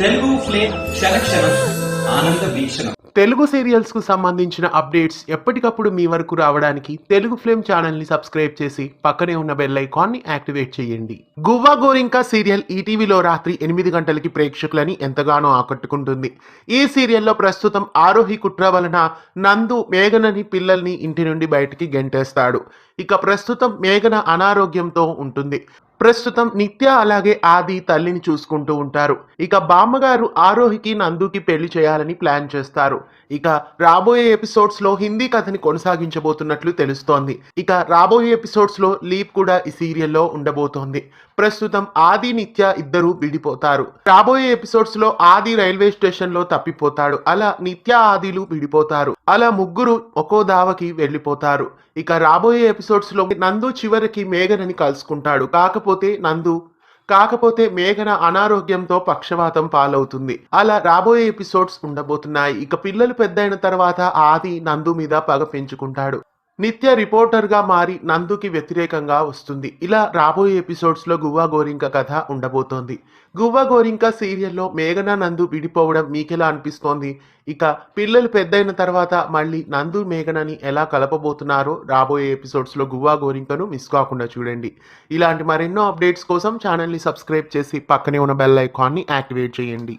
Telugu flame క్షణ ఆనంద వీక్షణం. Telugu serials కు సంబంధించిన అప్డేట్స్ ఎప్పటికప్పుడు మీ వరకు రావడానికి తెలుగు ఫ్లేమ్ ఛానల్ ని సబ్స్క్రైబ్ చేసి పక్కనే ఉన్న బెల్ ఐకాన్ ని యాక్టివేట్ చేయండి. గువ్వా గోరింకా సీరియల్ ఈటీవీలో రాత్రి 8 గంటలకి ప్రేక్షకులని ఎంతగానో ఆకట్టుకుంటుంది. ఈ సీరియల్లో ప్రస్తుతం ఆరోహి కుట్ర వలన నందు మేఘనని పిల్లల్ని ఇంటి నుండి బయటికి గెంటేస్తాడు. ఇక ప్రస్తుతం మేఘన అనారోగ్యంతో ఉంటుంది. ప్రస్తుతం నిత్య అలాగే ఆది తల్లిని చూసుకుంటూ ఉంటారు. ఇక బామ్మగారు ఆరోహికి నందుకి పెళ్లి చేయాలని ప్లాన్ చేస్తారు. ఇక రాబోయే ఎపిసోడ్స్ లో హిందీ కథని కొనసాగించబోతున్నట్లు తెలుస్తోంది. ఇక రాబోయే ఎపిసోడ్స్ లో లీప్ కూడా ఈ సీరియల్లో ఉండబోతోంది. ప్రస్తుతం ఆది నిత్య ఇద్దరు విడిపోతారు. రాబోయే ఎపిసోడ్స్ లో ఆది రైల్వే స్టేషన్ లో తప్పిపోతాడు. అలా నిత్య ఆదిలు విడిపోతారు. అలా ముగ్గురు ఒక్కో దావకి వెళ్ళిపోతారు. ఇక రాబోయే ఎపిసోడ్స్ లో నందు చివరికి మేఘనని కలుసుకుంటాడు. కాకపోతే మేఘన అనారోగ్యంతో పక్షవాతం పాలవుతుంది. అలా రాబోయే ఎపిసోడ్స్ ఉండబోతున్నాయి. ఇక పిల్లలు పెద్దయిన తర్వాత ఆది నందు మీద పగ పెంచుకుంటాడు. నిత్య రిపోర్టర్ గా మారి నందుకి వ్యతిరేకంగా వస్తుంది. ఇలా రాబోయే ఎపిసోడ్స్ లో గువ్వా గోరింక కథ ఉండబోతోంది. గువ్వా గోరింక సీరియల్లో మేఘన నందు విడిపోవడం మీకెలా అనిపిస్తోంది? ఇక పిల్లలు పెద్దయిన తర్వాత మళ్ళీ నందు మేఘనని ఎలా కలపబోతున్నారో రాబోయే ఎపిసోడ్స్ లో గువ్వా గోరింకను మిస్ కాకుండా చూడండి. ఇలాంటి మరెన్నో అప్డేట్స్ కోసం ఛానల్ ని సబ్స్క్రైబ్ చేసి పక్కనే ఉన్న బెల్ ఐకాన్ ని యాక్టివేట్ చేయండి.